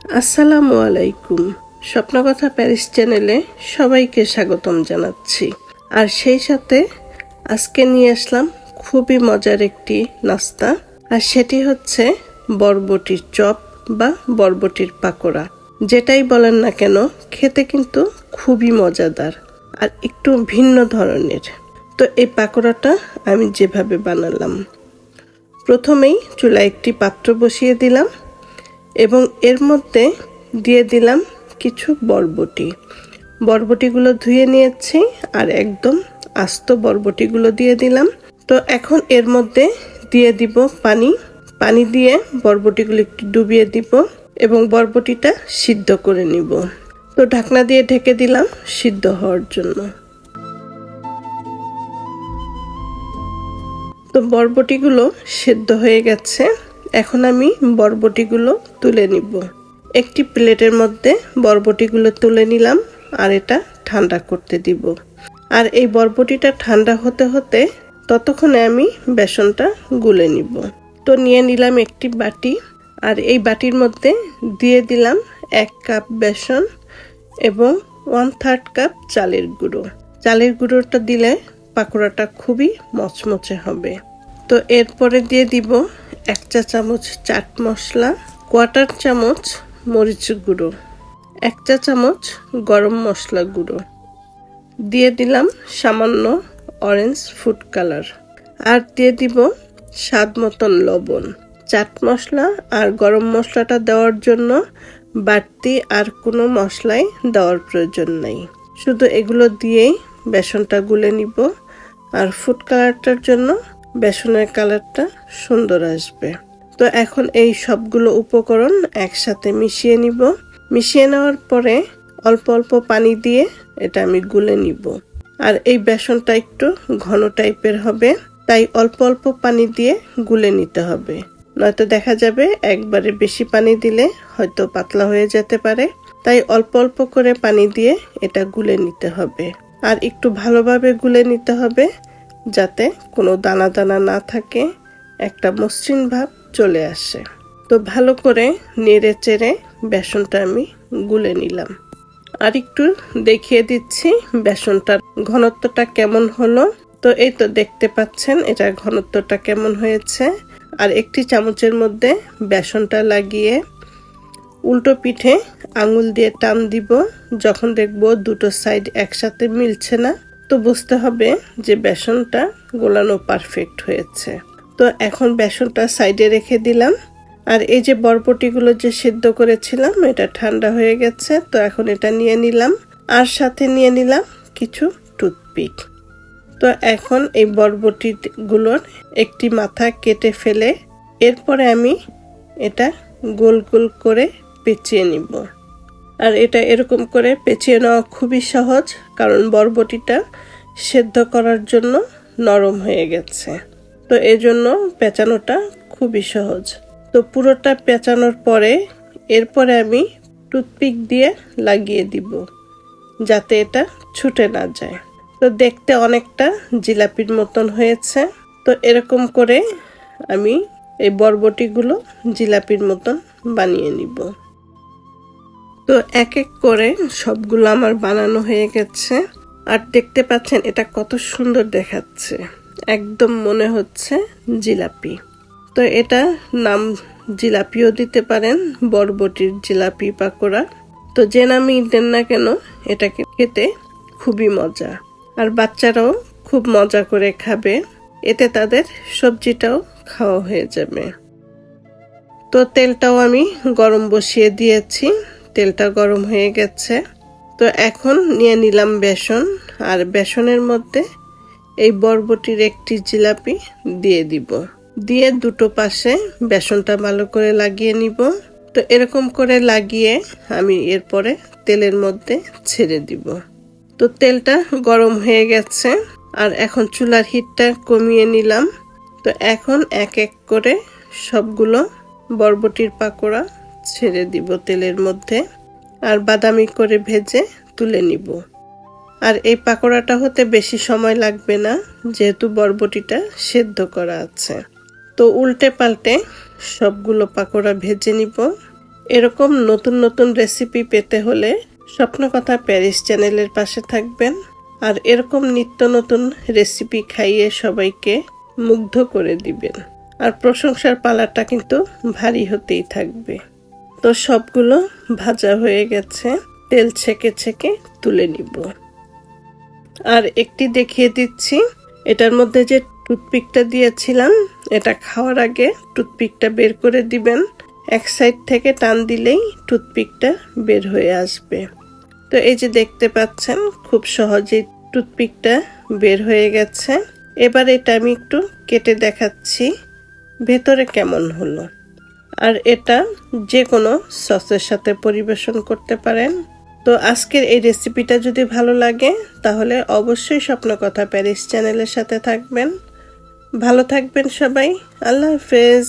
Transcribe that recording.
আসসালামু আলাইকুম। স্বপ্নকথা প্যারিস চ্যানেলে সবাইকে স্বাগতম জানাচ্ছি। আর সেই সাথে আজকে নিয়ে আসলাম খুবই মজার একটি নাস্তা, আর সেটি হচ্ছে বরবটির চপ বা বরবটির পাকোড়া। যেটাই বলেন না কেন, খেতে কিন্তু খুবই মজাদার আর একটু ভিন্ন ধরনের। তো এই পাকোড়াটা আমি যেভাবে বানালাম, প্রথমেই চুলায় একটি পাত্র বসিয়ে দিলাম এবং এর মধ্যে দিয়ে দিলাম কিছু বরবটিগুলো ধুয়ে নিয়েছি আর একদম আস্ত বরবটিগুলো দিয়ে দিলাম। তো এখন এর মধ্যে দিয়ে দিব পানি দিয়ে বরবটিগুলো একটু ডুবিয়ে দিব এবং বরবটিটা সিদ্ধ করে নিব। তো ঢাকনা দিয়ে ঢেকে দিলাম সিদ্ধ হওয়ার জন্য। তো বরবটিগুলো সিদ্ধ হয়ে গেছে, এখন আমি বরবটিগুলো তুলে নিব। একটি প্লেটের মধ্যে বরবটিগুলো তুলে নিলাম আর এটা ঠান্ডা করতে দিব। আর এই বরবটিটা ঠান্ডা হতে হতে ততক্ষণে আমি বেসনটা গুলে নিব। তো নিয়ে নিলাম একটি বাটি, আর এই বাটির মধ্যে দিয়ে দিলাম 1 কাপ বেসন এবং 1/3 কাপ চালের গুঁড়ো। চালের গুঁড়োটা দিলে পাকোড়াটা খুবই মচমচে হবে। তো এরপরে দিয়ে দিব 1 চা চামচ চাট মশলা, 1/4 চামচ মরিচ গুঁড়ো, 1 চা চামচ গরম মশলা গুঁড়ো, দিয়ে দিলাম সামান্য অরেঞ্জ ফুড কালার, আর দিয়ে দিব স্বাদ মতন লবণ। চাট মশলা আর গরম মশলাটা দেওয়ার জন্য বাড়তি আর কোনো মশলাই দেওয়ার প্রয়োজন নাই, শুধু এগুলো দিয়েই বেসনটা গুলে নিব। আর ফুড কালারটার জন্য বেসনের কালারটা সুন্দর আসবে। তো এখন এই সবগুলো উপকরণ একসাথে মিশিয়ে নিব। মিশিয়ে নেওয়ার পরে অল্প অল্প পানি দিয়ে এটা আমি গুলে নিব। আর এই বেসনটা একটু ঘন টাইপের হবে, তাই অল্প অল্প পানি দিয়ে গুলে নিতে হবে, নয়তো দেখা যাবে একবারে বেশি পানি দিলে হয়তো পাতলা হয়ে যেতে পারে। তাই অল্প অল্প করে পানি দিয়ে এটা গুলে নিতে হবে, আর একটু ভালোভাবে গুলে নিতে হবে যাতে কোনো দানা দানা না থাকে, একটা মসৃণ ভাব চলে আসে। তো ভালো করে নেড়ে চেড়ে বেসনটা আমি গুলে নিলাম। আর একটু দেখিয়ে দিচ্ছি বেসনটার ঘনত্বটা কেমন হলো। তো এই তো দেখতে পাচ্ছেন এটার ঘনত্বটা কেমন হয়েছে। আর একটি চামচের মধ্যে বেসনটা লাগিয়ে উল্টো পিঠে আঙুল দিয়ে টান দিব। যখন দেখবো দুটো সাইড একসাথে মিলছে না, তো বুঝতে হবে যে বেসনটা গোলানো পারফেক্ট হয়েছে। তো এখন বেসনটা সাইডে রেখে দিলাম। আর এই যে বরবটিগুলো যে সিদ্ধ করেছিলাম, এটা ঠান্ডা হয়ে গেছে। তো এখন এটা নিয়ে নিলাম, আর সাথে নিয়ে নিলাম কিছু টুথপিক। তো এখন এই বরবটিগুলোর একটি মাথা কেটে ফেলে এরপরে আমি এটা গোল গোল করে পেঁচিয়ে নিব। আর এটা এরকম করে পেঁচিয়ে নেওয়া খুবই সহজ, কারণ বরবটিটা সেদ্ধ করার জন্য নরম হয়ে গেছে। তো এজন্য পেঁচানোটা খুবই সহজ। তো পুরোটা পেঁচানোর পরে এরপরে আমি টুথপিক দিয়ে লাগিয়ে দিব যাতে এটা ছুটে না যায়। তো দেখতে অনেকটা জিলাপির মতন হয়েছে। তো এরকম করে আমি এই বরবটিগুলো জিলাপির মতন বানিয়ে নিব। তো এক এক করে সবগুলো আমার বানানো হয়ে গেছে। আর দেখতে পাচ্ছেন এটা কত সুন্দর দেখাচ্ছে, একদম মনে হচ্ছে জিলাপি। তো এটা নাম জিলাপিও দিতে পারেন, বরবটির জিলাপি পাকোড়া। তো যে নামই দেন না কেন, এটাকে খেতে খুবই মজা, আর বাচ্চারাও খুব মজা করে খাবে। এতে তাদের সবজিটাও খাওয়া হয়ে যাবে। তো তেলটাও আমি গরম বসিয়ে দিয়েছি, তেলটা গরম হয়ে গেছে। তো এখন নিয়ে নিলাম বেসন, আর বেসনের মধ্যে এই বরবটির একটি জিলাপি দিয়ে দিব। দিয়ে দুটো পাশে বেসনটা ভালো করে লাগিয়ে নিব। তো এরকম করে লাগিয়ে আমি এরপরে তেলের মধ্যে ছেড়ে দিব। তো তেলটা গরম হয়ে গেছে, আর এখন চুলার হিটটা কমিয়ে নিলাম। তো এখন এক এক করে সবগুলো বরবটির পাকোড়া ছেড়ে দিব তেলের মধ্যে, আর বাদামি করে ভেজে তুলে নিব। আর এই পাকোড়াটা হতে বেশি সময় লাগবে না, যেহেতু বরবটিটা সেদ্ধ করা আছে। তো উল্টে পাল্টে সবগুলো পাকোড়া ভেজে নিব। এরকম নতুন নতুন রেসিপি পেতে হলে স্বপ্নকথা প্যারিস চ্যানেলের পাশে থাকবেন আর এরকম নিত্য নতুন রেসিপি খাইয়ে সবাইকে মুগ্ধ করে দিবেন। আর প্রশংসার পালাটা কিন্তু ভারী হতেই থাকবে। তো সবগুলো ভাজা হয়ে গেছে, তেল ছেঁকে ছেঁকে তুলে নিব। আর একটি দেখিয়ে দিচ্ছি, এটার মধ্যে যে টুথপিকটা দিয়েছিলাম, এটা খাওয়ার আগে টুথপিকটা বের করে দিবেন। এক সাইড থেকে টান দিলেই টুথপিকটা বের হয়ে আসবে। তো এই যে দেখতে পাচ্ছেন খুব সহজেই টুথপিকটা বের হয়ে গেছে। এবার এটা আমি একটু কেটে দেখাচ্ছি ভেতরে কেমন হলো। আর এটা যে কোনো সসের সাথে পরিবেশন করতে পারেন। তো আজকের এই রেসিপিটা যদি ভালো লাগে তাহলে অবশ্যই স্বপ্নকথা প্যারিস চ্যানেলের সাথে থাকবেন। ভালো থাকবেন সবাই। আল্লাহ হাফেজ।